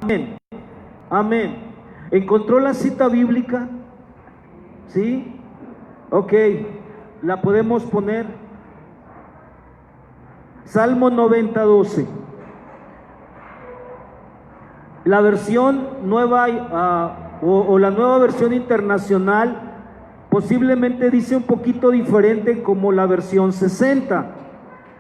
Amén. Amén. ¿Encontró la cita bíblica? ¿Sí? Ok. La podemos poner. Salmo 90:12. La versión nueva o la nueva versión internacional posiblemente dice un poquito diferente como la versión 60,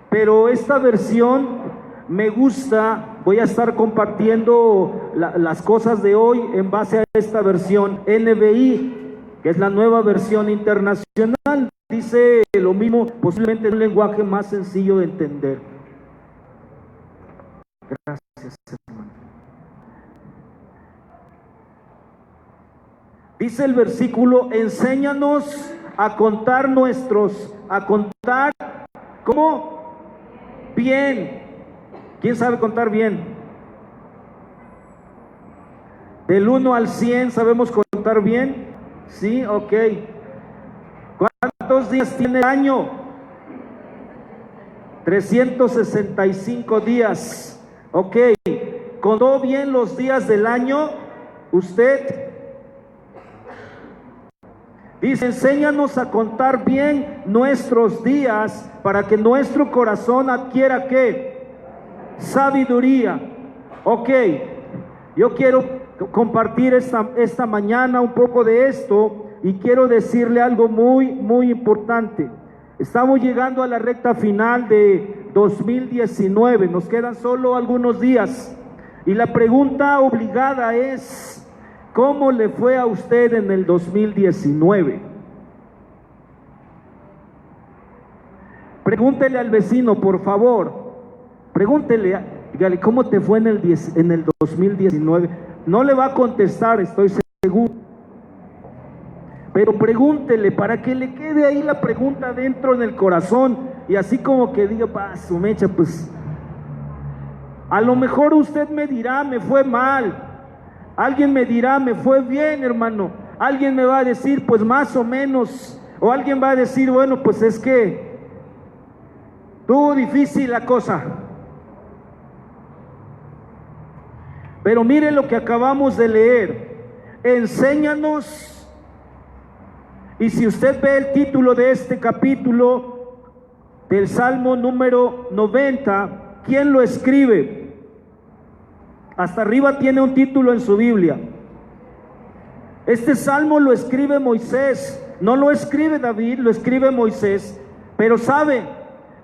pero esta versión me gusta. Voy a estar compartiendo las cosas de hoy en base a esta versión NBI, que es la nueva versión internacional. Dice lo mismo, posiblemente en un lenguaje más sencillo de entender. Gracias, hermano. Dice el versículo: enséñanos a contar ¿cómo? Bien. ¿Quién sabe contar bien? Del 1 al 100, ¿sabemos contar bien? Sí, ok. ¿Cuántos días tiene el año? 365 días. Ok. ¿Contó bien los días del año? ¿Usted? Dice: enséñanos a contar bien nuestros días para que nuestro corazón adquiera ¿qué? Sabiduría. Ok, yo quiero compartir esta mañana un poco de esto y quiero decirle algo muy importante. Estamos llegando a la recta final de 2019, nos quedan solo algunos días y la pregunta obligada es: ¿cómo le fue a usted en el 2019? Pregúntele al vecino, por favor. Pregúntele, dígale, ¿cómo te fue en el 2019? No le va a contestar, estoy seguro. Pero pregúntele para que le quede ahí la pregunta dentro en el corazón y así como que diga: su mecha, pues a lo mejor usted me dirá, me fue mal. Alguien me dirá, me fue bien, hermano. Alguien me va a decir, pues más o menos. O alguien va a decir, bueno, pues es que estuvo difícil la cosa. Pero mire lo que acabamos de leer: enséñanos. Y si usted ve el título de este capítulo del Salmo número 90, ¿quién lo escribe? Hasta arriba tiene un título en su Biblia. Este salmo lo escribe Moisés, no lo escribe David, lo escribe Moisés. Pero sabe,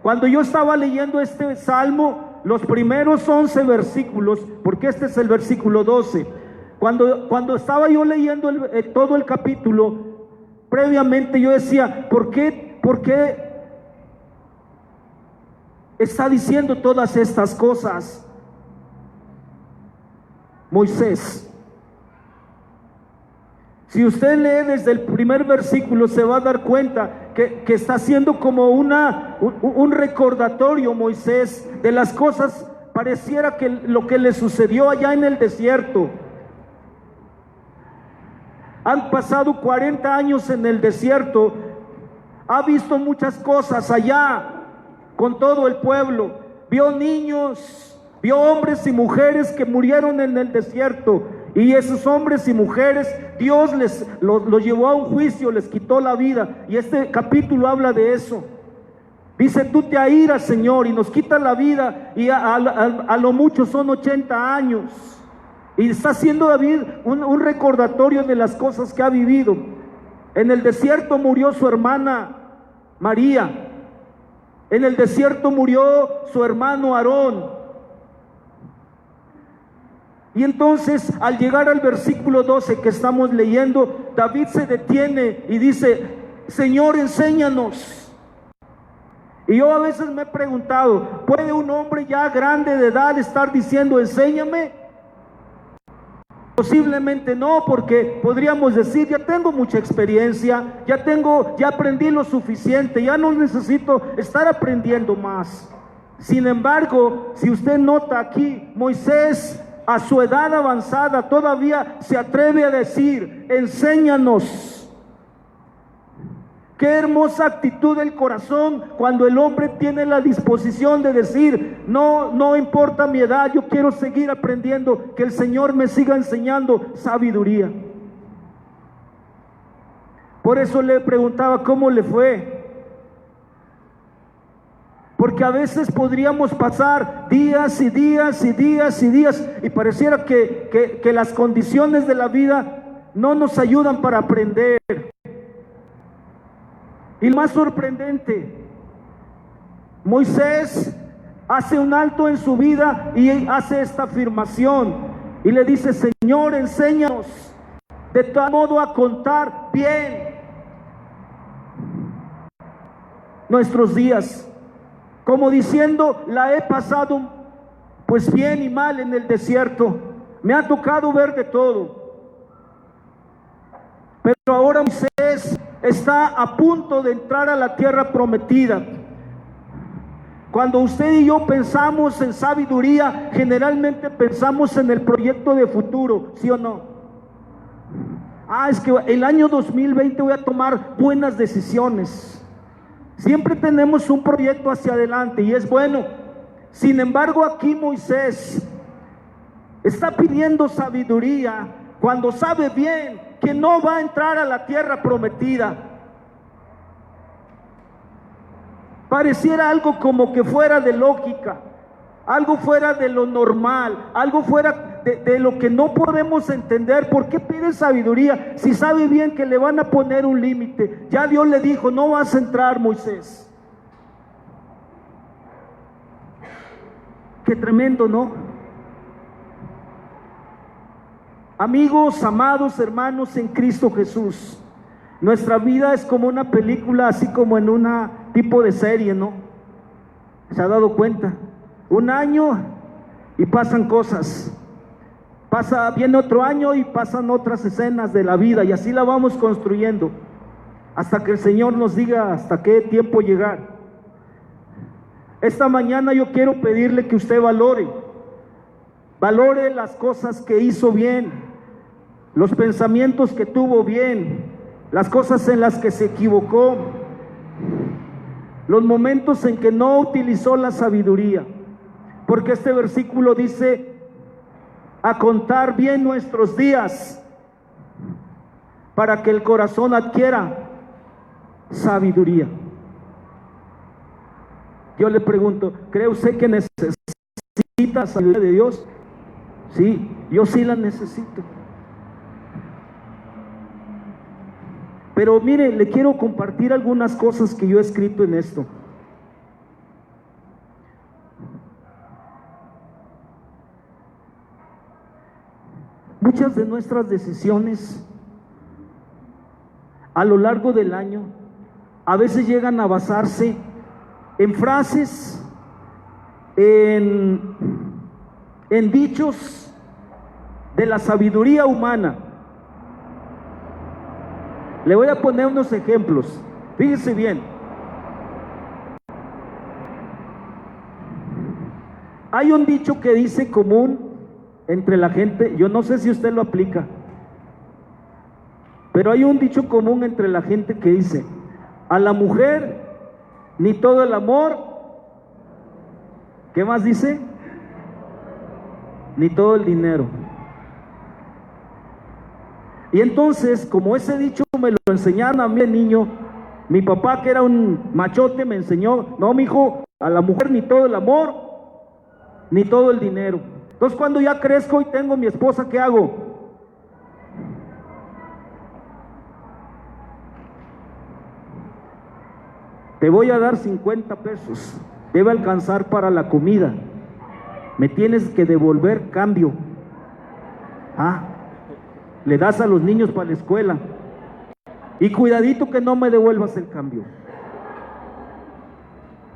cuando yo estaba leyendo este salmo, los primeros 11 versículos, porque este es el versículo 12, cuando estaba yo leyendo todo el capítulo, previamente yo decía, ¿por qué está diciendo todas estas cosas Moisés? Si usted lee desde el primer versículo, se va a dar cuenta que está haciendo como un recordatorio Moisés de las cosas, pareciera que lo que le sucedió allá en el desierto. Han pasado 40 años en el desierto, ha visto muchas cosas allá con todo el pueblo, vio niños, vio hombres y mujeres que murieron en el desierto, y esos hombres y mujeres Dios los llevó a un juicio, les quitó la vida, y este capítulo habla de eso. Dice: tú te airas, Señor, y nos quitas la vida, y a lo mucho son 80 años. Y está haciendo David un recordatorio de las cosas que ha vivido. En el desierto murió su hermana María. En el desierto murió su hermano Aarón. Y entonces, al llegar al versículo 12 que estamos leyendo, David se detiene y dice: Señor, enséñanos. Y yo a veces me he preguntado, ¿puede un hombre ya grande de edad estar diciendo enséñame? Posiblemente no, porque podríamos decir, ya tengo mucha experiencia, ya aprendí lo suficiente, ya no necesito estar aprendiendo más. Sin embargo, si usted nota aquí, Moisés a su edad avanzada todavía se atreve a decir: enséñanos. Qué hermosa actitud del corazón cuando el hombre tiene la disposición de decir: no, no importa mi edad, yo quiero seguir aprendiendo, que el Señor me siga enseñando sabiduría. Por eso le preguntaba cómo le fue. Porque a veces podríamos pasar días y días y días y días y pareciera que las condiciones de la vida no nos ayudan para aprender. Y lo más sorprendente, Moisés hace un alto en su vida y hace esta afirmación y le dice: Señor, enséñanos de tal modo a contar bien nuestros días, como diciendo: la he pasado pues bien y mal en el desierto, me ha tocado ver de todo, pero ahora Moisés está a punto de entrar a la tierra prometida. Cuando usted y yo pensamos en sabiduría, generalmente pensamos en el proyecto de futuro, ¿sí o no? Es que el año 2020 voy a tomar buenas decisiones. Siempre tenemos un proyecto hacia adelante y es bueno. Sin embargo, aquí Moisés está pidiendo sabiduría cuando sabe bien que no va a entrar a la tierra prometida. Pareciera algo como que fuera de lógica, algo fuera de lo normal, algo fuera de lo que no podemos entender. ¿Por qué pide sabiduría si sabe bien que le van a poner un límite? Ya Dios le dijo: no vas a entrar, Moisés. Qué tremendo, ¿no? Amigos, amados hermanos en Cristo Jesús, nuestra vida es como una película, así como en una tipo de serie, ¿no? ¿Se ha dado cuenta? Un año y pasan cosas, viene otro año y pasan otras escenas de la vida, y así la vamos construyendo hasta que el Señor nos diga hasta qué tiempo llegar. Esta mañana yo quiero pedirle que usted valore las cosas que hizo bien, los pensamientos que tuvo bien, las cosas en las que se equivocó, los momentos en que no utilizó la sabiduría, porque este versículo dice: a contar bien nuestros días, para que el corazón adquiera sabiduría. Yo le pregunto: ¿cree usted que necesita sabiduría de Dios? Sí, yo sí la necesito. Pero mire, le quiero compartir algunas cosas que yo he escrito en esto. Muchas de nuestras decisiones a lo largo del año a veces llegan a basarse en frases, en dichos de la sabiduría humana. Le voy a poner unos ejemplos. Fíjese bien. Hay un dicho que dice común entre la gente, yo no sé si usted lo aplica, pero hay un dicho común entre la gente que dice: a la mujer ni todo el amor, ¿qué más dice? Ni todo el dinero. Y entonces, como ese dicho me lo enseñaron a mí de niño, mi papá, que era un machote, me enseñó: no, mijo, a la mujer ni todo el amor, ni todo el dinero. Entonces, cuando ya crezco y tengo mi esposa, ¿qué hago? Te voy a dar 50 pesos, debe alcanzar para la comida, me tienes que devolver cambio. Le das a los niños para la escuela, y cuidadito que no me devuelvas el cambio.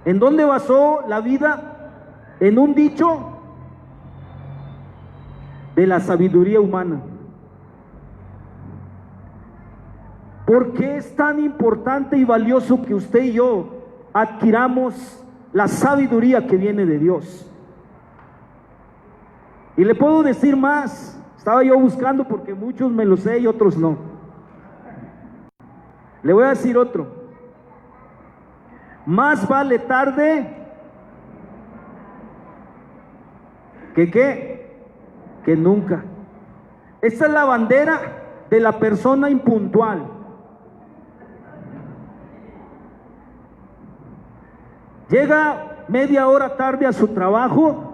¿En dónde basó la vida? En un dicho de la sabiduría humana. ¿Por qué es tan importante y valioso que usted y yo adquiramos la sabiduría que viene de Dios? Y le puedo decir más. Estaba yo buscando porque muchos me lo sé y otros no. Le voy a decir otro. Más vale tarde que qué, que nunca. Esa es la bandera de la persona impuntual. Llega media hora tarde a su trabajo,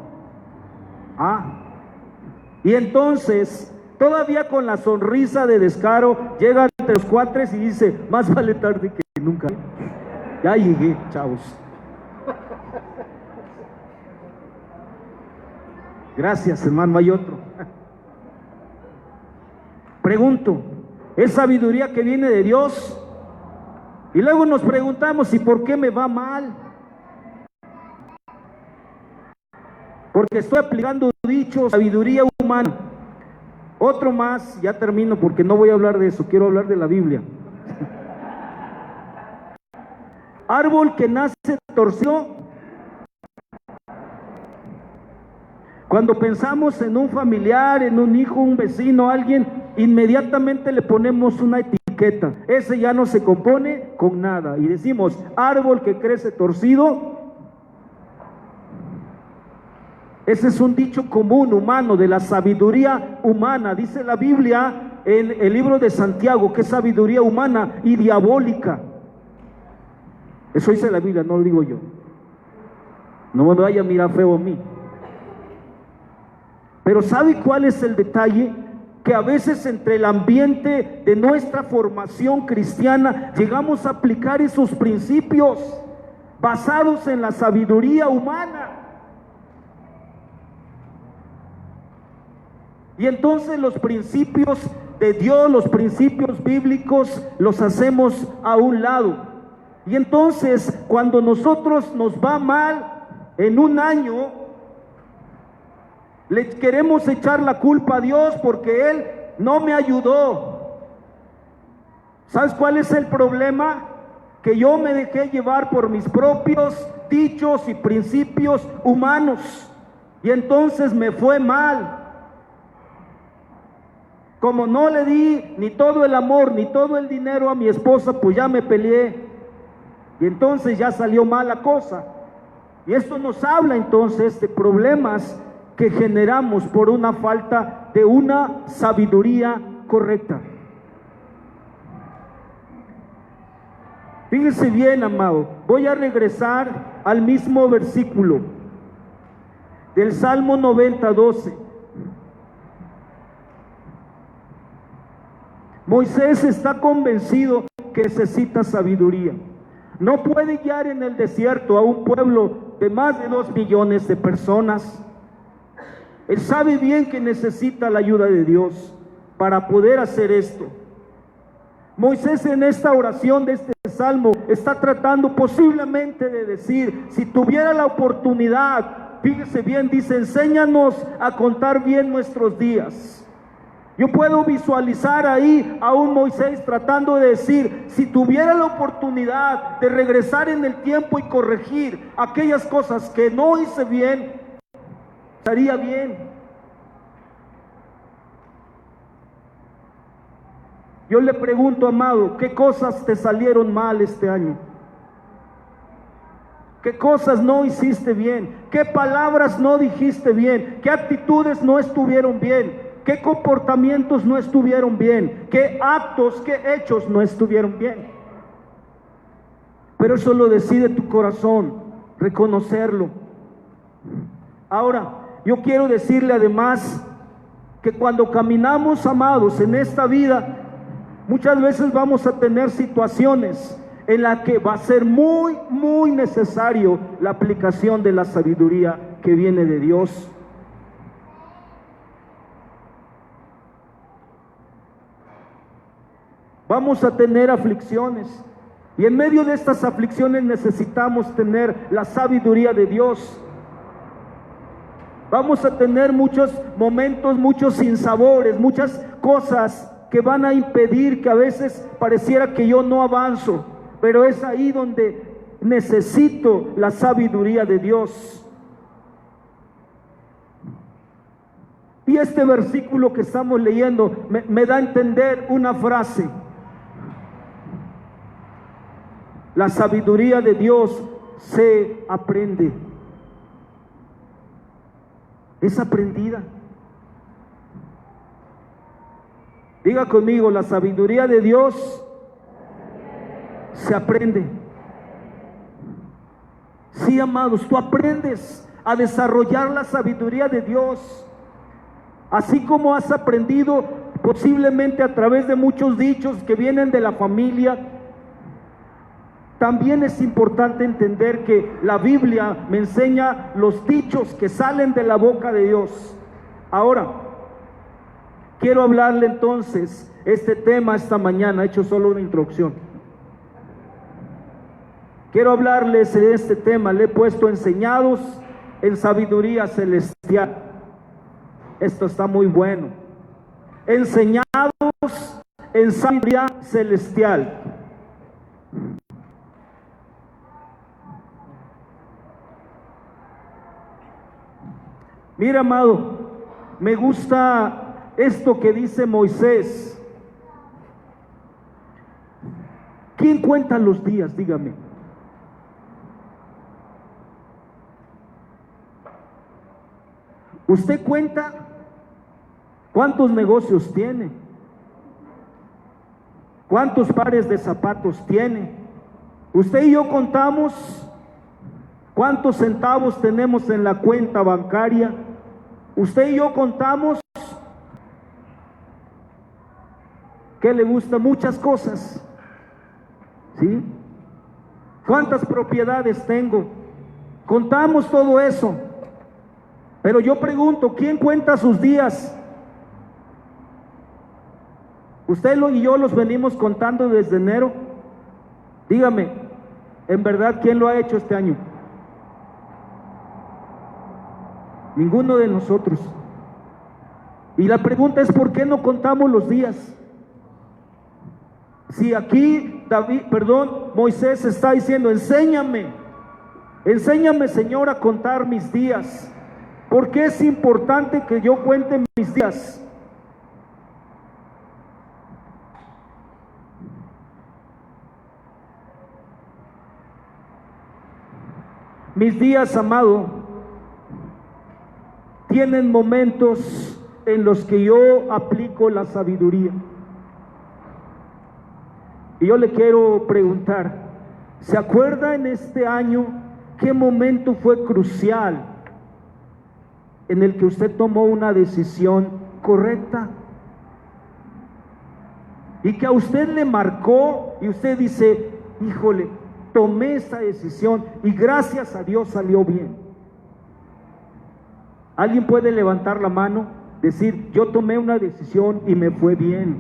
y entonces todavía con la sonrisa de descaro llega entre los cuatres y dice: más vale tarde que nunca. Ya llegué, chavos. Gracias, hermano. Hay otro. Pregunto, ¿es sabiduría que viene de Dios? Y luego nos preguntamos: ¿y por qué me va mal? Porque estoy aplicando dichos, sabiduría humana. Otro más, ya termino porque no voy a hablar de eso, quiero hablar de la Biblia. Árbol que nace torcido. Cuando pensamos en un familiar, en un hijo, un vecino, alguien, inmediatamente le ponemos una etiqueta. Ese ya no se compone con nada. Y decimos: árbol que crece torcido. Ese es un dicho común humano, de la sabiduría humana. Dice la Biblia en el libro de Santiago que es sabiduría humana y diabólica. Eso dice la Biblia, no lo digo yo. No me vaya a mirar feo a mí. Pero ¿sabe cuál es el detalle? Que a veces entre el ambiente de nuestra formación cristiana llegamos a aplicar esos principios basados en la sabiduría humana. Y entonces los principios de Dios, los principios bíblicos, los hacemos a un lado. Y entonces cuando nosotros nos va mal en un año, le queremos echar la culpa a Dios porque Él no me ayudó. ¿Sabes cuál es el problema? Que yo me dejé llevar por mis propios dichos y principios humanos. Y entonces me fue mal. Como no le di ni todo el amor ni todo el dinero a mi esposa, pues ya me peleé. Y entonces ya salió mal la cosa. Y esto nos habla entonces de problemas que generamos por una falta de una sabiduría correcta. Fíjese bien, amado, voy a regresar al mismo versículo del Salmo 90:12. Moisés está convencido que necesita sabiduría. No puede guiar en el desierto a un pueblo de más de 2 millones de personas. Él sabe bien que necesita la ayuda de Dios para poder hacer esto. Moisés en esta oración de este salmo está tratando posiblemente de decir: si tuviera la oportunidad, fíjese bien, dice: enséñanos a contar bien nuestros días. Yo puedo visualizar ahí a un Moisés tratando de decir: si tuviera la oportunidad de regresar en el tiempo y corregir aquellas cosas que no hice bien, estaría bien. Yo le pregunto, amado, ¿qué cosas te salieron mal este año? ¿Qué cosas no hiciste bien? ¿Qué palabras no dijiste bien? ¿Qué actitudes no estuvieron bien? ¿Qué comportamientos no estuvieron bien? ¿Qué actos, qué hechos no estuvieron bien? Pero eso lo decide tu corazón, reconocerlo. Ahora, yo quiero decirle además que cuando caminamos, amados, en esta vida, muchas veces vamos a tener situaciones en las que va a ser muy, muy necesario la aplicación de la sabiduría que viene de Dios. Vamos a tener aflicciones, y en medio de estas aflicciones necesitamos tener la sabiduría de Dios. Vamos a tener muchos momentos, muchos sinsabores, muchas cosas que van a impedir que a veces pareciera que yo no avanzo, pero es ahí donde necesito la sabiduría de Dios. Y este versículo que estamos leyendo me da a entender una frase. La sabiduría de Dios se aprende. Es aprendida. Diga conmigo, la sabiduría de Dios se aprende. Sí, amados, tú aprendes a desarrollar la sabiduría de Dios. Así como has aprendido posiblemente a través de muchos dichos que vienen de la familia, también es importante entender que la Biblia me enseña los dichos que salen de la boca de Dios. Ahora, quiero hablarle entonces este tema esta mañana, he hecho solo una introducción. Quiero hablarles de este tema, le he puesto enseñados en sabiduría celestial. Esto está muy bueno. Enseñados en sabiduría celestial. Mira, amado, me gusta esto que dice Moisés. ¿Quién cuenta los días? Dígame. ¿Usted cuenta cuántos negocios tiene? ¿Cuántos pares de zapatos tiene? Usted y yo contamos cuántos centavos tenemos en la cuenta bancaria. Usted y yo contamos que le gustan muchas cosas, ¿sí? ¿Cuántas propiedades tengo? Contamos todo eso. Pero yo pregunto, ¿quién cuenta sus días? Usted y yo los venimos contando desde enero. Dígame, en verdad, ¿quién lo ha hecho este año? Ninguno de nosotros. Y la pregunta es, ¿por qué no contamos los días? Si aquí Moisés está diciendo, enséñame, Señor, a contar mis días. ¿Por qué es importante que yo cuente mis días? Mis días, amado, tienen momentos en los que yo aplico la sabiduría. Y yo le quiero preguntar, ¿se acuerda en este año qué momento fue crucial en el que usted tomó una decisión correcta? Y que a usted le marcó y usted dice, híjole, tomé esa decisión y gracias a Dios salió bien. ¿Alguien puede levantar la mano? Decir, yo tomé una decisión y me fue bien.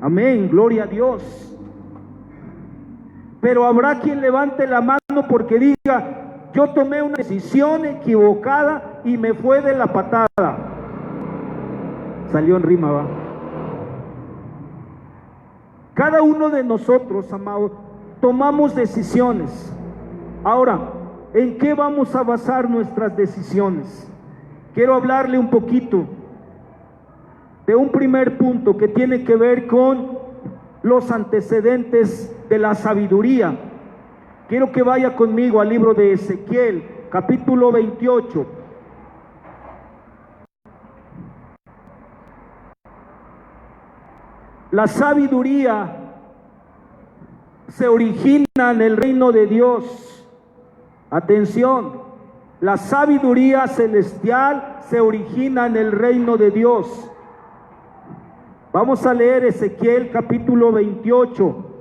Amén, gloria a Dios. Pero habrá quien levante la mano porque diga, yo tomé una decisión equivocada y me fue de la patada. Salió en rima, ¿va? Cada uno de nosotros, amados, tomamos decisiones. Ahora, ¿en qué vamos a basar nuestras decisiones? Quiero hablarle un poquito de un primer punto que tiene que ver con los antecedentes de la sabiduría. Quiero que vaya conmigo al libro de Ezequiel, capítulo 28. La sabiduría se origina en el reino de Dios. Atención, la sabiduría celestial se origina en el reino de Dios. Vamos a leer Ezequiel capítulo 28.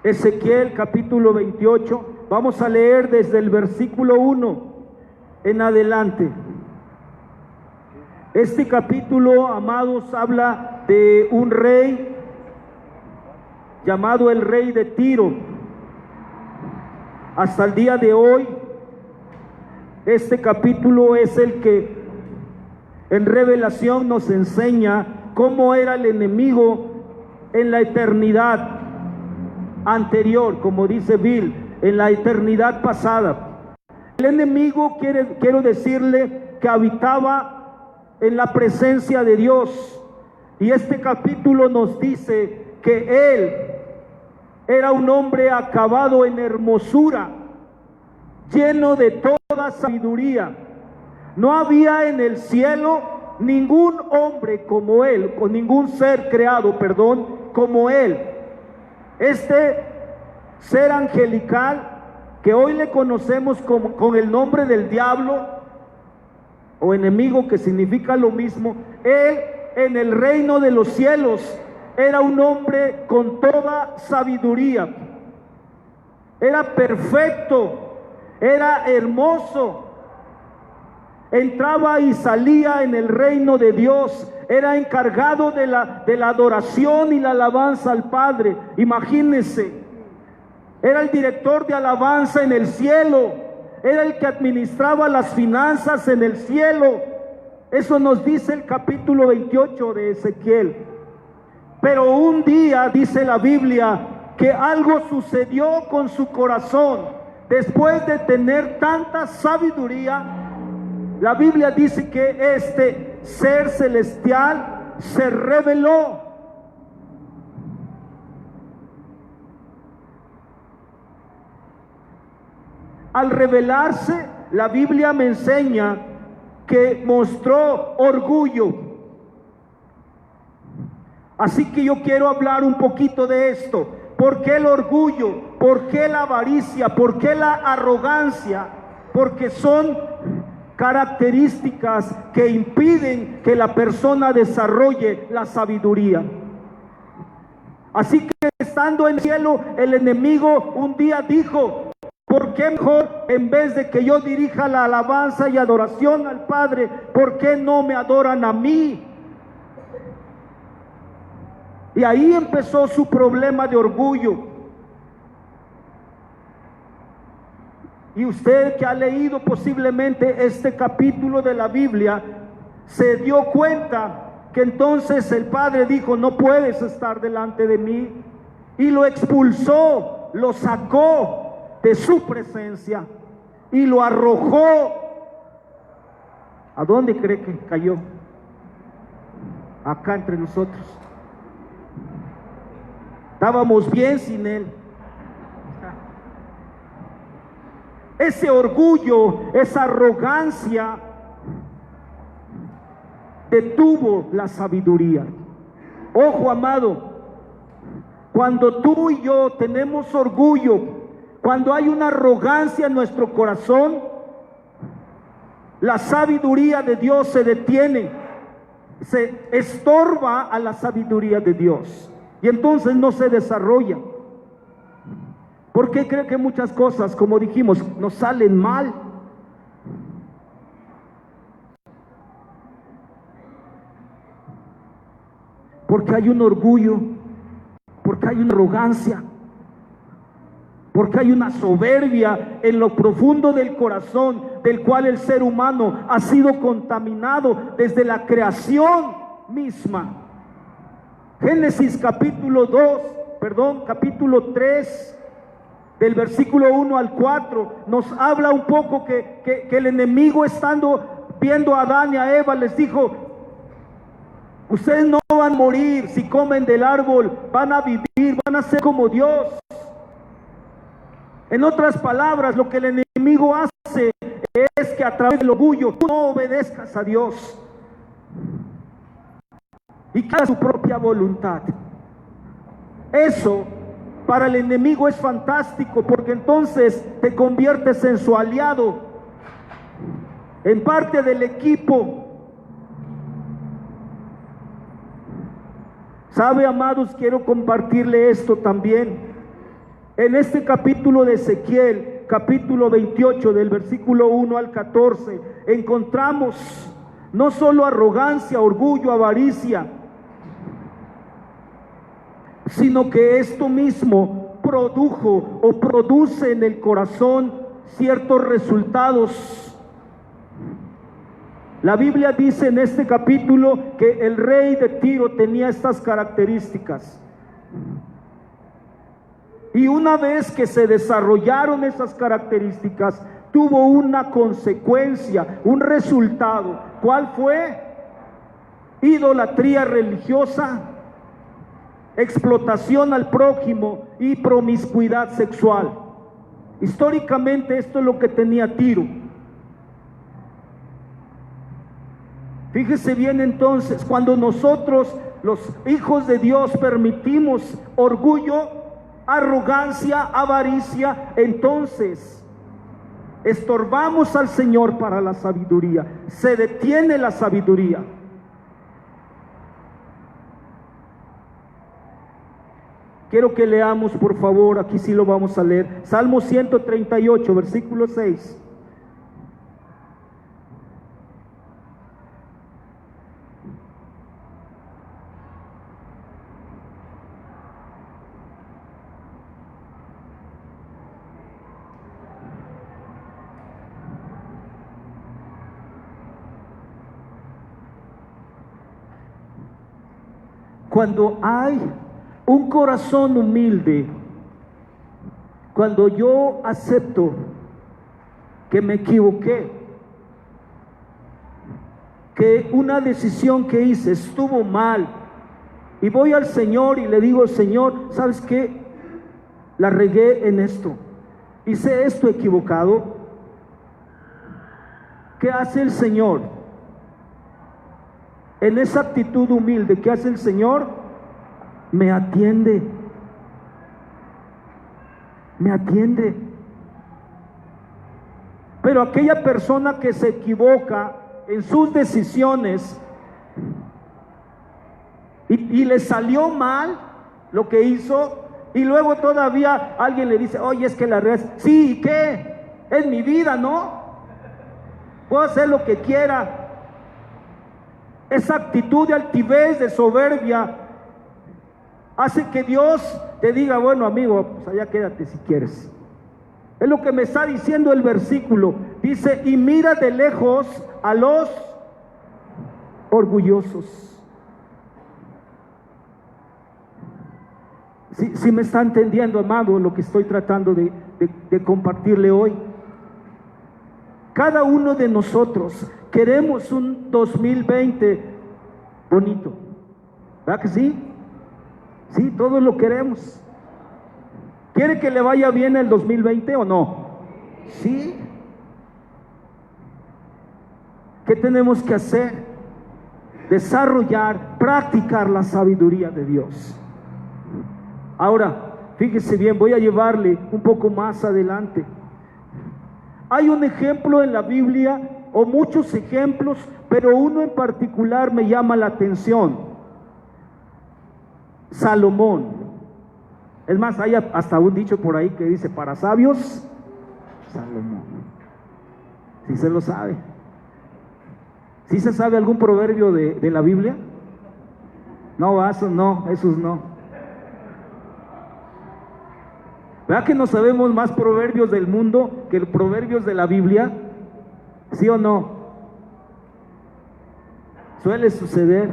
Ezequiel capítulo 28, vamos a leer desde el versículo 1 en adelante. Este capítulo, amados, habla de un rey llamado el rey de Tiro. Hasta el día de hoy, este capítulo es el que en Revelación nos enseña cómo era el enemigo en la eternidad. anterior, como dice Bill, en la eternidad pasada. El enemigo, quiero decirle, que habitaba en la presencia de Dios. Y este capítulo nos dice que él era un hombre acabado en hermosura, lleno de toda sabiduría. No había en el cielo ningún hombre como él, o ningún ser creado, como él. Este ser angelical, que hoy le conocemos con el nombre del diablo, o enemigo, que significa lo mismo, él en el reino de los cielos era un hombre con toda sabiduría. Era perfecto, era hermoso. Entraba y salía en el reino de Dios. Era encargado de la adoración y la alabanza al Padre. Imagínense, era el director de alabanza en el cielo. Era el que administraba las finanzas en el cielo. Eso nos dice el capítulo 28 de Ezequiel. Pero un día, dice la Biblia, que algo sucedió con su corazón. Después de tener tanta sabiduría, la Biblia dice que este ser celestial se rebeló. Al rebelarse, la Biblia me enseña que mostró orgullo. Así que yo quiero hablar un poquito de esto. ¿Por qué el orgullo? ¿Por qué la avaricia? ¿Por qué la arrogancia? Porque son características que impiden que la persona desarrolle la sabiduría. Así que estando en el cielo, el enemigo un día dijo: ¿por qué mejor, en vez de que yo dirija la alabanza y adoración al Padre, por qué no me adoran a mí? Y ahí empezó su problema de orgullo. Y usted, que ha leído posiblemente este capítulo de la Biblia, se dio cuenta que entonces el Padre dijo: no puedes estar delante de mí. Y lo expulsó, lo sacó de su presencia y lo arrojó. ¿A dónde cree que cayó? Acá entre nosotros. Estábamos bien sin él. Ese orgullo, esa arrogancia detuvo la sabiduría. Ojo, amado, cuando tú y yo tenemos orgullo, cuando hay una arrogancia en nuestro corazón, la sabiduría de Dios se detiene, se estorba a la sabiduría de Dios y entonces no se desarrolla. ¿Por qué cree que muchas cosas, como dijimos, nos salen mal? Porque hay un orgullo, porque hay una arrogancia, porque hay una soberbia en lo profundo del corazón, del cual el ser humano ha sido contaminado desde la creación misma. Génesis capítulo 3, del versículo 1 al 4, nos habla un poco que el enemigo, estando viendo a Adán y a Eva, les dijo: ustedes no van a morir si comen del árbol, van a vivir, van a ser como Dios. En otras palabras, lo que el enemigo hace es que a través del orgullo tú no obedezcas a Dios y que hagas tu propia voluntad. Eso para el enemigo es fantástico, porque entonces te conviertes en su aliado, en parte del equipo. ¿Sabe, amados? Quiero compartirle esto también. En este capítulo de Ezequiel, capítulo 28, del versículo 1 al 14, encontramos no solo arrogancia, orgullo, avaricia, sino que esto mismo produjo o produce en el corazón ciertos resultados. La Biblia dice en este capítulo que el rey de Tiro tenía estas características. Y una vez que se desarrollaron esas características, tuvo una consecuencia, un resultado. ¿Cuál fue? Idolatría religiosa, explotación al prójimo y promiscuidad sexual. Históricamente esto es lo que tenía Tiro. Fíjese bien entonces, cuando nosotros, los hijos de Dios, permitimos orgullo, arrogancia, avaricia, entonces estorbamos al Señor para la sabiduría. Se detiene la sabiduría. Quiero que leamos, por favor, aquí sí lo vamos a leer. Salmo 138, versículo 6. Cuando hay un corazón humilde, cuando yo acepto que me equivoqué, que una decisión que hice estuvo mal, y voy al Señor y le digo: Señor, ¿sabes qué? La regué en esto, hice esto equivocado. ¿Qué hace el Señor? En esa actitud humilde, ¿qué hace el Señor? Me atiende. Me atiende. Pero aquella persona que se equivoca en sus decisiones y le salió mal lo que hizo, y luego todavía alguien le dice: oye, es que la red, sí, ¿y qué? Es mi vida, ¿no? Puedo hacer lo que quiera. Esa actitud de altivez, de soberbia, hace que Dios te diga: bueno, amigo, pues allá quédate si quieres. Es lo que me está diciendo el versículo. Dice: y mira de lejos a los orgullosos. Si me está entendiendo, amado, lo que estoy tratando de compartirle hoy. Cada uno de nosotros queremos un 2020 bonito, ¿verdad que sí? Sí, todos lo queremos. ¿Quiere que le vaya bien el 2020 o no? Sí. ¿Qué tenemos que hacer? Desarrollar, practicar la sabiduría de Dios. Ahora, fíjese bien, voy a llevarle un poco más adelante. Hay un ejemplo en la Biblia, o muchos ejemplos, pero uno en particular me llama la atención. Salomón. Es más, hay hasta un dicho por ahí que dice: para sabios, Salomón. ¿Sí se lo sabe? ¿Sí se sabe algún proverbio de la Biblia? No, esos no. ¿Verdad que no sabemos más proverbios del mundo que proverbios de la Biblia? ¿Sí o no? Suele suceder.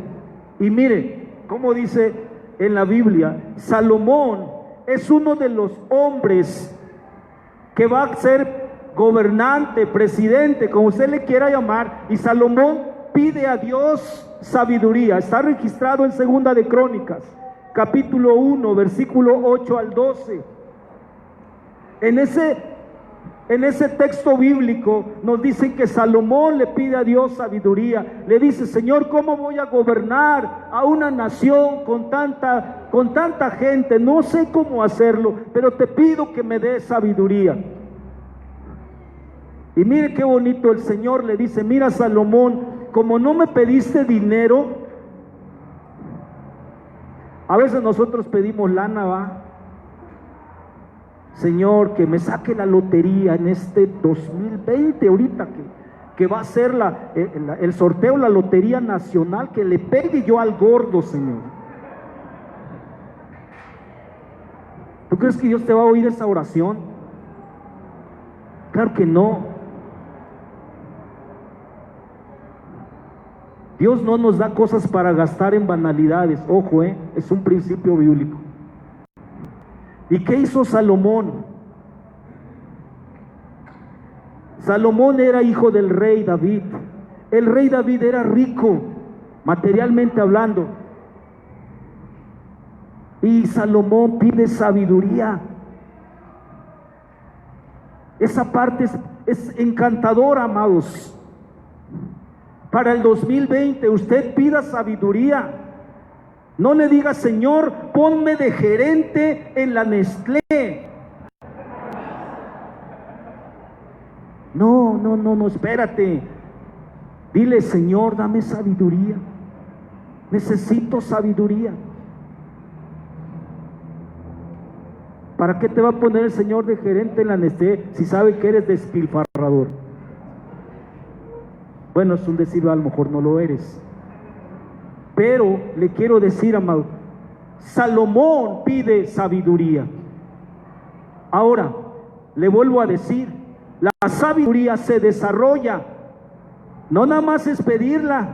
Y mire cómo dice en la Biblia: Salomón es uno de los hombres que va a ser gobernante, presidente, como usted le quiera llamar. Y Salomón pide a Dios sabiduría. Está registrado en Segunda de Crónicas, capítulo 1, versículo 8 al 12. En ese texto bíblico nos dice que Salomón le pide a Dios sabiduría. Le dice: Señor, ¿cómo voy a gobernar a una nación con tanta gente? No sé cómo hacerlo, pero te pido que me des sabiduría. Y mire qué bonito, el Señor le dice: mira, Salomón, como no me pediste dinero, a veces nosotros pedimos lana, ¿va? Señor, que me saque la lotería en este 2020, ahorita que va a ser el sorteo, la lotería nacional, que le pegue yo al gordo, Señor. ¿Tú crees que Dios te va a oír esa oración? Claro que no. Dios no nos da cosas para gastar en banalidades. Ojo, es un principio bíblico. ¿Y qué hizo Salomón? Salomón era hijo del rey David. El rey David era rico, materialmente hablando. Y Salomón pide sabiduría. Esa parte es encantadora, amados. Para el 2020 usted pida sabiduría. No le diga: Señor, ponme de gerente en la Nestlé. No, espérate. Dile: Señor, dame sabiduría. Necesito sabiduría. ¿Para qué te va a poner el Señor de gerente en la Nestlé si sabe que eres despilfarrador? Bueno, es un decir, a lo mejor no lo eres. Pero le quiero decir, amado, Salomón pide sabiduría. Ahora, le vuelvo a decir, la sabiduría se desarrolla. No nada más es pedirla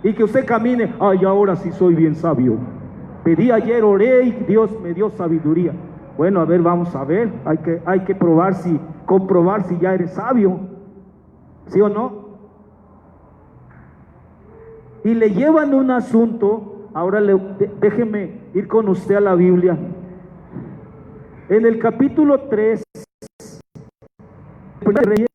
y que usted camine: ay, ahora sí soy bien sabio. Pedí ayer, oré y Dios me dio sabiduría. Bueno, a ver, vamos a ver. Hay que comprobar si ya eres sabio. ¿Sí o no? Y le llevan un asunto. Ahora déjeme ir con usted a la Biblia. En el capítulo 3 de Reyes.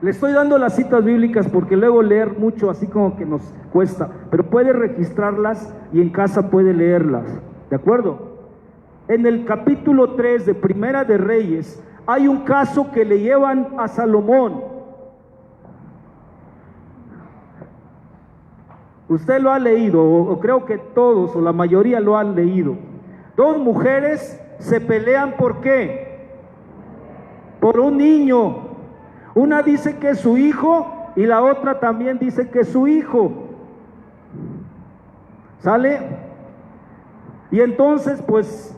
Le estoy dando las citas bíblicas porque luego leer mucho así como que nos cuesta, pero puede registrarlas y en casa puede leerlas, ¿de acuerdo? En el capítulo 3 de Primera de Reyes hay un caso que le llevan a Salomón. Usted lo ha leído, o creo que todos o la mayoría lo han leído. Dos mujeres se pelean, ¿por qué? Por un niño. Una dice que es su hijo y la otra también dice que es su hijo. ¿Sale? Y entonces pues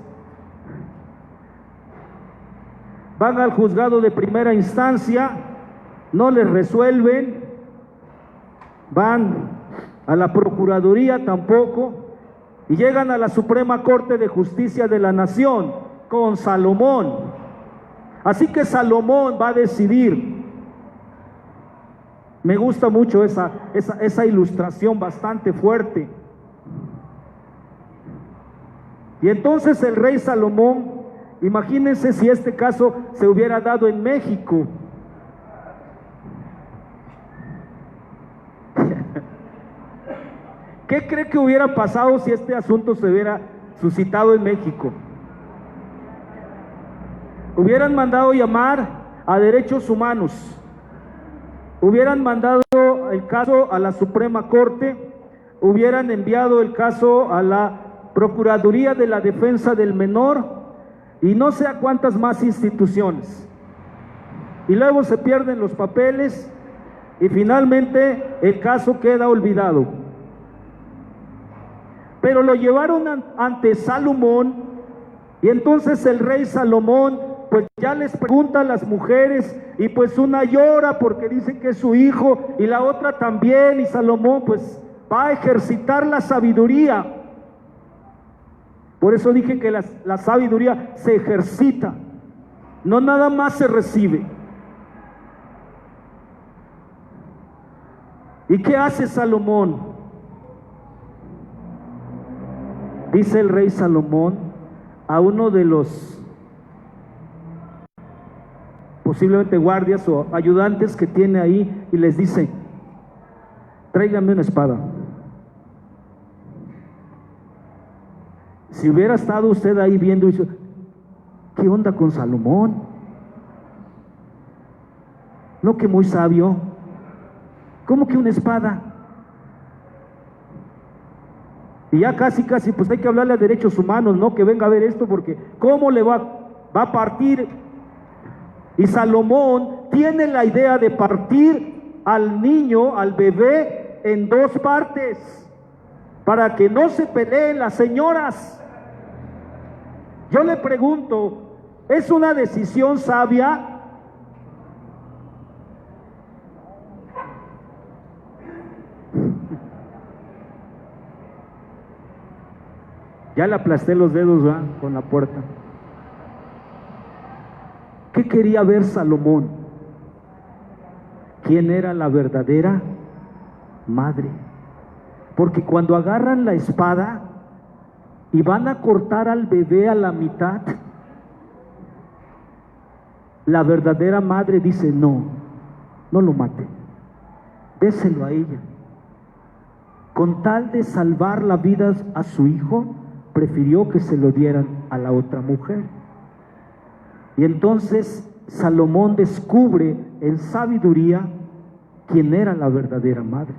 van al juzgado de primera instancia, no les resuelven, van a la procuraduría tampoco, y llegan a la Suprema Corte de Justicia de la Nación con Salomón. Así que Salomón va a decidir. Me gusta mucho esa ilustración bastante fuerte. Y entonces el rey Salomón, imagínense si este caso se hubiera dado en México. ¿Qué cree que hubiera pasado si este asunto se hubiera suscitado en México? Hubieran mandado llamar a Derechos Humanos, hubieran mandado el caso a la Suprema Corte, hubieran enviado el caso a la Procuraduría de la Defensa del Menor y no sé a cuántas más instituciones. Y luego se pierden los papeles y finalmente el caso queda olvidado. Pero lo llevaron ante Salomón y entonces el rey Salomón pues ya les pregunta a las mujeres y pues una llora porque dice que es su hijo y la otra también, y Salomón pues va a ejercitar la sabiduría. Por eso dije que la sabiduría se ejercita, no nada más se recibe. ¿Y qué hace Salomón? Dice el rey Salomón a uno de los posiblemente guardias o ayudantes que tiene ahí y les dice: tráigame una espada. Si hubiera estado usted ahí viendo, dice: ¿qué onda con Salomón? No, que muy sabio. ¿Cómo que una espada? Y ya casi, pues hay que hablarle a Derechos Humanos, ¿no? Que venga a ver esto, porque ¿cómo le va a partir? Y Salomón tiene la idea de partir al niño, al bebé, en dos partes, para que no se peleen las señoras. Yo le pregunto, ¿es una decisión sabia? Ya le aplasté los dedos, ¿verdad? Con la puerta. ¿Qué quería ver Salomón? ¿Quién era la verdadera madre? Porque cuando agarran la espada y van a cortar al bebé a la mitad, la verdadera madre dice: no, no lo mate, déselo a ella. Con tal de salvar la vida a su hijo, prefirió que se lo dieran a la otra mujer. Y entonces Salomón descubre en sabiduría quién era la verdadera madre.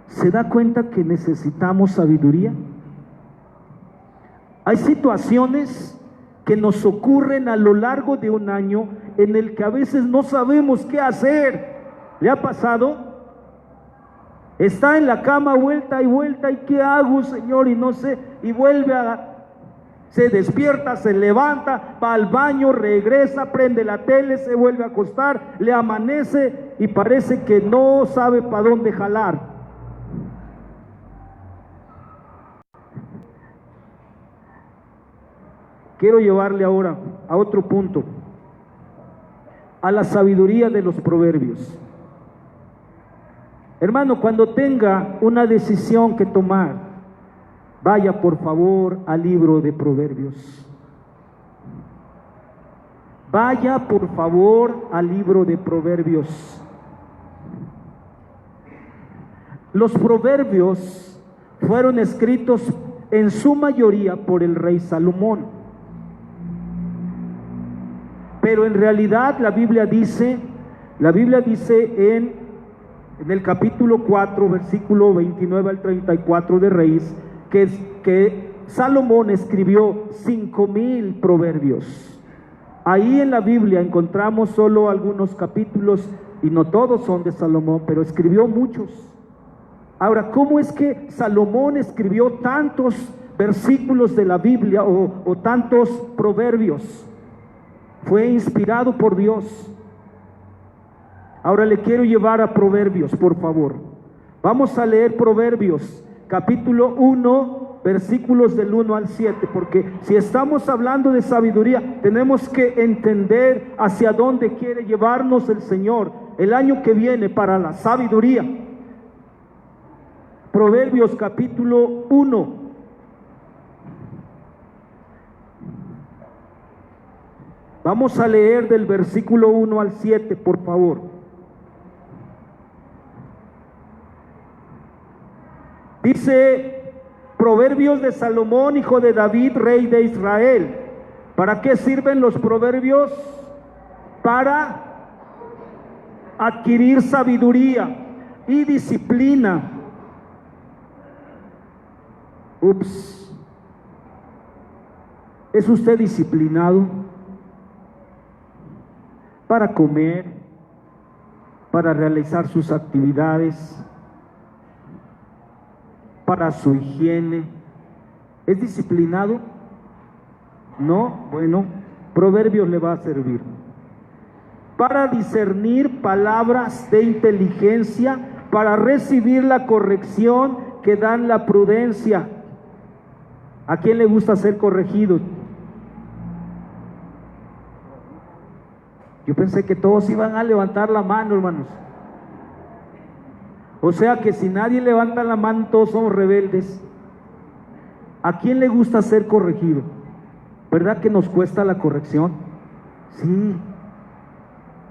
¿Se da cuenta que necesitamos sabiduría? Hay situaciones que nos ocurren a lo largo de un año en el que a veces no sabemos qué hacer. ¿Le ha pasado? Está en la cama vuelta y ¿qué hago, Señor? Y no sé, y se despierta, se levanta, va al baño, regresa, prende la tele, se vuelve a acostar, le amanece y parece que no sabe para dónde jalar. Quiero llevarle ahora a otro punto, a la sabiduría de los proverbios. Hermano, cuando tenga una decisión que tomar, vaya por favor al libro de Proverbios. Vaya por favor al libro de Proverbios. Los proverbios fueron escritos en su mayoría por el rey Salomón. Pero en realidad la Biblia dice en el capítulo 4, versículo 29 al 34 de Reyes, que Salomón escribió 5,000 proverbios. Ahí en la Biblia encontramos solo algunos capítulos y no todos son de Salomón, pero escribió muchos. Ahora, ¿cómo es que Salomón escribió tantos versículos de la Biblia o tantos proverbios? Fue inspirado por Dios. Ahora le quiero llevar a Proverbios, por favor. Vamos a leer Proverbios, capítulo 1, versículos del 1 al 7, porque si estamos hablando de sabiduría, tenemos que entender hacia dónde quiere llevarnos el Señor el año que viene para la sabiduría. Proverbios, capítulo 1. Vamos a leer del versículo 1 al 7, por favor. Dice: Proverbios de Salomón, hijo de David, rey de Israel. ¿Para qué sirven los proverbios? Para adquirir sabiduría y disciplina. ¿Es usted disciplinado para comer, para realizar sus actividades, para su higiene? ¿Es disciplinado? No. Bueno, Proverbios le va a servir para discernir palabras de inteligencia, para recibir la corrección que dan la prudencia. ¿A quién le gusta ser corregido? Yo pensé que todos iban a levantar la mano, hermanos. O sea que si nadie levanta la mano, todos somos rebeldes. ¿A quién le gusta ser corregido? ¿Verdad que nos cuesta la corrección? Sí.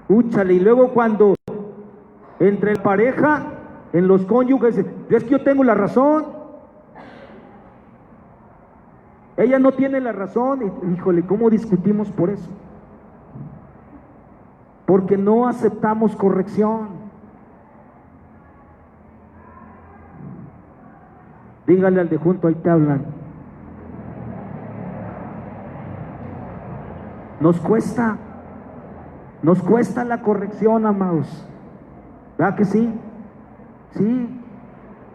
Úchale. Y luego cuando entre la pareja, en los cónyuges, es que yo tengo la razón, ella no tiene la razón. Híjole, ¿cómo discutimos por eso? Porque no aceptamos corrección. Dígale al de junto, ahí te hablan. Nos cuesta la corrección, amados. ¿Verdad que sí? Sí.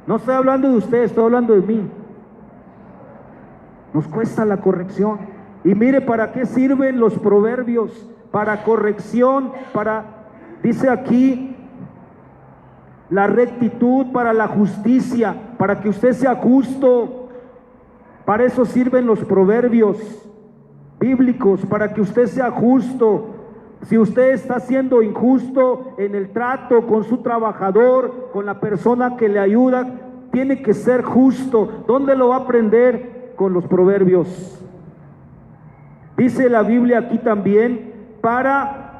No estoy hablando de ustedes, estoy hablando de mí. Nos cuesta la corrección. Y mire, ¿para qué sirven los proverbios? Para corrección, dice aquí, la rectitud, para la justicia, para que usted sea justo. Para eso sirven los proverbios bíblicos, para que usted sea justo. Si usted está siendo injusto en el trato con su trabajador, con la persona que le ayuda, tiene que ser justo. ¿Dónde lo va a aprender? Con los proverbios. Dice la Biblia aquí también, para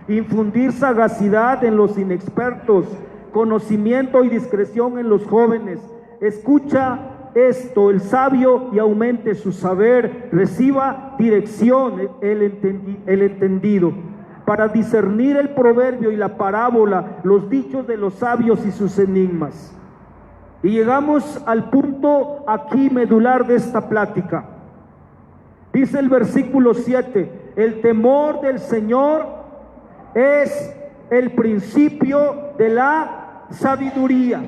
infundir sagacidad en los inexpertos, conocimiento y discreción en los jóvenes. Escucha esto, el sabio, y aumente su saber, reciba dirección el entendido, para discernir el proverbio y la parábola, los dichos de los sabios y sus enigmas. Y llegamos al punto aquí medular de esta plática. Dice el versículo 7, el temor del Señor es el principio de la sabiduría.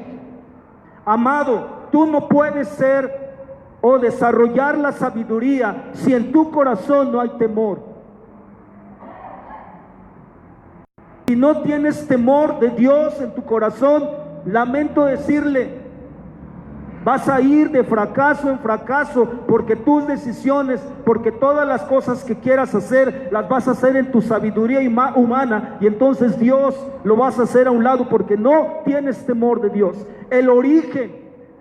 Amado, tú no puedes ser o desarrollar la sabiduría si en tu corazón no hay temor. Si no tienes temor de Dios en tu corazón, lamento decirle, vas a ir de fracaso en fracaso, porque tus decisiones, porque todas las cosas que quieras hacer, las vas a hacer en tu sabiduría humana, y entonces Dios lo vas a hacer a un lado porque no tienes temor de Dios. El origen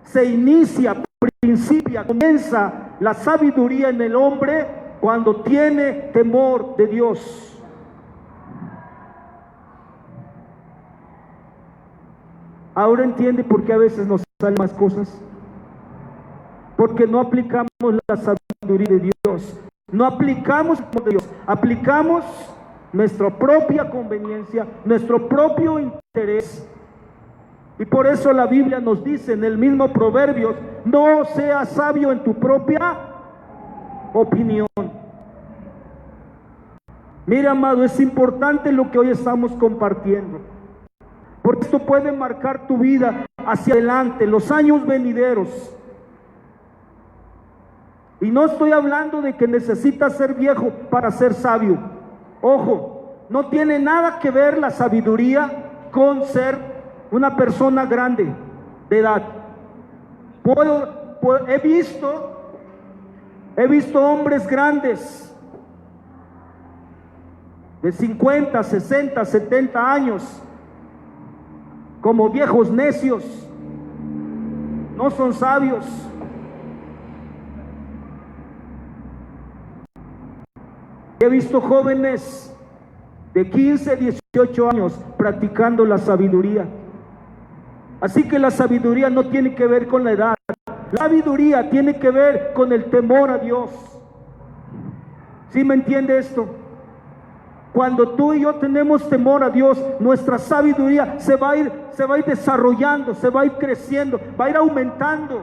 se inicia, principia, comienza la sabiduría en el hombre cuando tiene temor de Dios. Ahora entiende por qué a veces nos salen más cosas. Porque no aplicamos la sabiduría de Dios, no aplicamos el temor de Dios, aplicamos nuestra propia conveniencia, nuestro propio interés. Y por eso la Biblia nos dice en el mismo Proverbios, no seas sabio en tu propia opinión. Mira, amado, es importante lo que hoy estamos compartiendo, porque esto puede marcar tu vida hacia adelante, los años venideros. Y no estoy hablando de que necesitas ser viejo para ser sabio. Ojo, no tiene nada que ver la sabiduría con ser una persona grande de edad. He visto hombres grandes de 50, 60, 70 años como viejos necios. No son sabios. He visto jóvenes de 15, 18 años practicando la sabiduría. Así que la sabiduría no tiene que ver con la edad. La sabiduría tiene que ver con el temor a Dios. ¿Sí me entiende esto? Cuando tú y yo tenemos temor a Dios, nuestra sabiduría se va a ir desarrollando, se va a ir creciendo, va a ir aumentando.